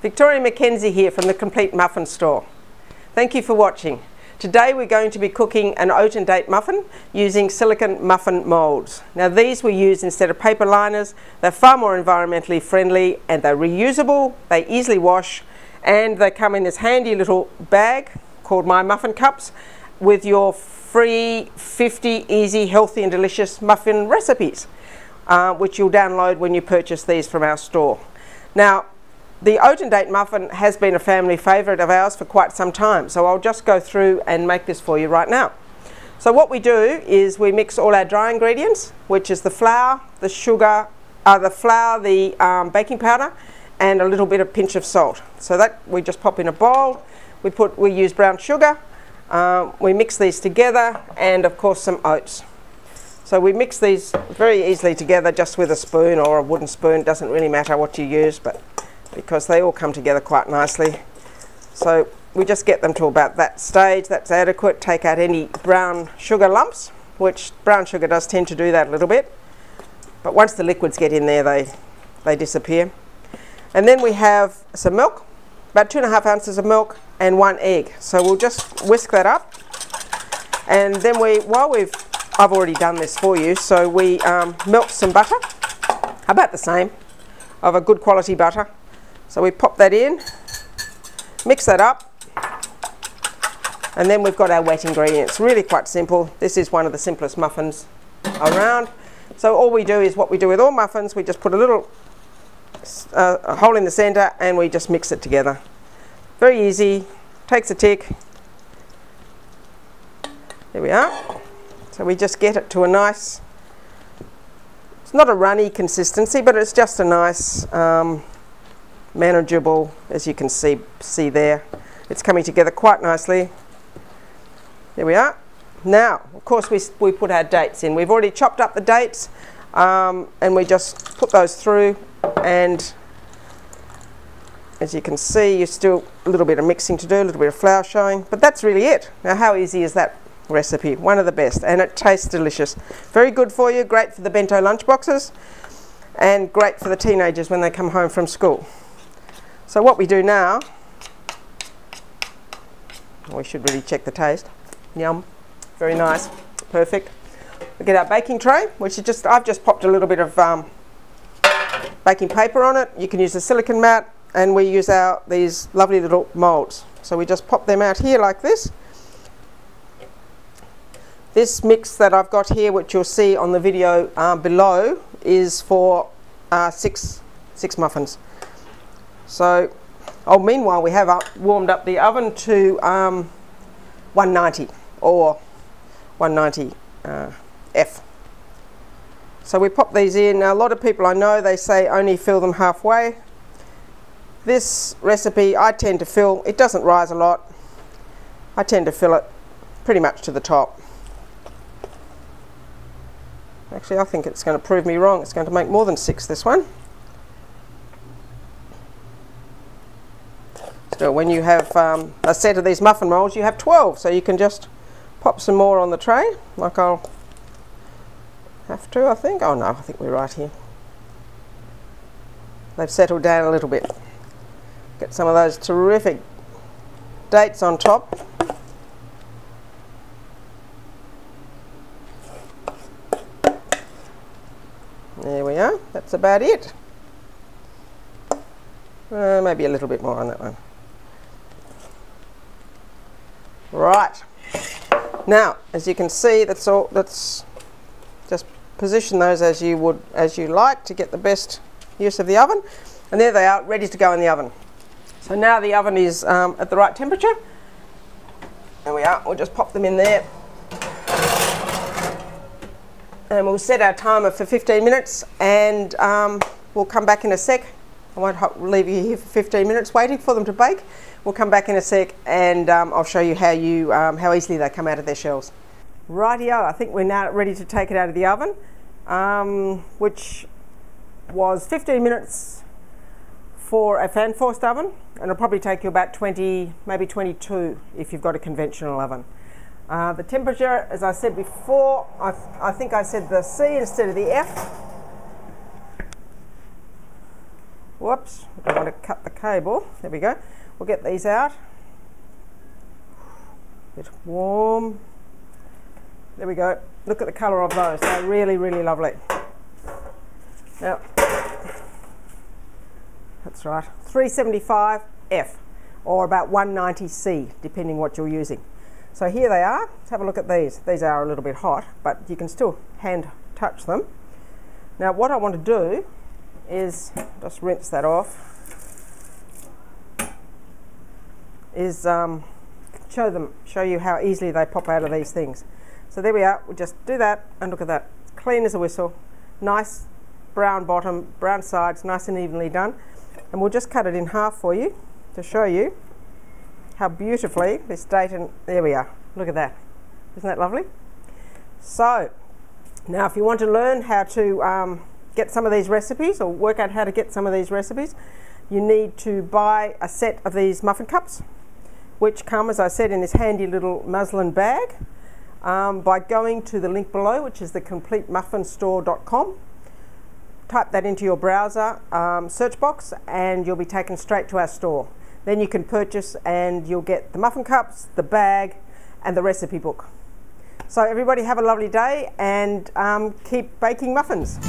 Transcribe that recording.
Victoria Mackenzie here from the Complete Muffin Store. Thank you for watching. Today we're going to be cooking an oat and date muffin using silicone muffin moulds. Now these we use instead of paper liners. They're far more environmentally friendly and they're reusable, they easily wash, and they come in this handy little bag called My Muffin Cups with your free 50 easy, healthy and delicious muffin recipes, which you'll download when you purchase these from our store. Now, the oat and date muffin has been a family favourite of ours for quite some time, so I'll just go through and make this for you right now. So what we do is we mix all our dry ingredients, which is the flour, the sugar, the baking powder, and a little bit of pinch of salt. So that we just pop in a bowl. We use brown sugar. We mix these together, and of course some oats. So we mix these very easily together just with a spoon or a wooden spoon. Doesn't really matter what you use, but because they all come together quite nicely. So we just get them to about that stage. That's adequate. Take out any brown sugar lumps, which brown sugar does tend to do that a little bit. But once the liquids get in there, they disappear. And then we have some milk, about 2.5 ounces of milk and 1 egg. So we'll just whisk that up. And then I've already done this for you, so we melt some butter, about the same, of a good quality butter. So we pop that in, mix that up, and then we've got our wet ingredients. Really quite simple. This is one of the simplest muffins around. So all we do is what we do with all muffins, we just put a little hole in the centre and we just mix it together. Very easy, takes a tick. There we are. So we just get it to a nice, it's not a runny consistency, but it's just a nice, manageable, as you can see there. It's coming together quite nicely. There we are. Now, of course, we put our dates in. We've already chopped up the dates, and we just put those through, and as you can see, you still a little bit of mixing to do, a little bit of flour showing, but that's really it. Now, how easy is that recipe? One of the best, and it tastes delicious. Very good for you, great for the bento lunch boxes, and great for the teenagers when they come home from school. So what we do now, we should really check the taste. Yum, very nice, perfect. We get our baking tray, which is I've just popped a little bit of baking paper on it. You can use a silicone mat, and we use these lovely little moulds. So we just pop them out here like this. This mix that I've got here, which you'll see on the video below, is for 6 muffins. So, meanwhile we have warmed up the oven to 190 or 190 F. So we pop these in. Now, a lot of people I know, they say only fill them halfway. This recipe I tend to fill, it doesn't rise a lot. I tend to fill it pretty much to the top. Actually, I think it's going to prove me wrong. It's going to make more than 6, this one. So when you have a set of these muffin molds, you have 12. So you can just pop some more on the tray, like I'll have to, I think. Oh no, I think we're right here. They've settled down a little bit. Get some of those terrific dates on top. There we are, that's about it. Maybe a little bit more on that one. Right, now as you can see, that's just position those as you like to get the best use of the oven, and there they are, ready to go in the oven. So now the oven is at the right temperature. There we are, we'll just pop them in there. And we'll set our timer for 15 minutes, and we'll come back in a sec. I won't leave you here for 15 minutes waiting for them to bake. We'll come back in a sec, and I'll show you how easily they come out of their shells. Rightio, I think we're now ready to take it out of the oven, which was 15 minutes for a fan-forced oven, and it'll probably take you about 20, maybe 22 if you've got a conventional oven. The temperature, as I said before, I think I said the C instead of the F. Whoops, I don't want to cut the cable. There we go. We'll get these out. A bit warm. There we go. Look at the colour of those. They're really, really lovely. Now, that's right, 375 F or about 190 C, depending what you're using. So here they are. Let's have a look at these. These are a little bit hot, but you can still hand touch them. Now what I want to do is just rinse that off. Is show you how easily they pop out of these things. So there we are. We'll just do that, and look at that. Clean as a whistle. Nice brown bottom, brown sides, nice and evenly done. And we'll just cut it in half for you to show you how beautifully this date, and there we are. Look at that. Isn't that lovely? So now if you want to learn how to get some of these recipes, or work out how to get some of these recipes, you need to buy a set of these muffin cups, which come, as I said, in this handy little muslin bag, by going to the link below, which is thecompletemuffinstore.com. Type that into your browser search box and you'll be taken straight to our store. Then you can purchase and you'll get the muffin cups, the bag and the recipe book. So everybody have a lovely day and keep baking muffins.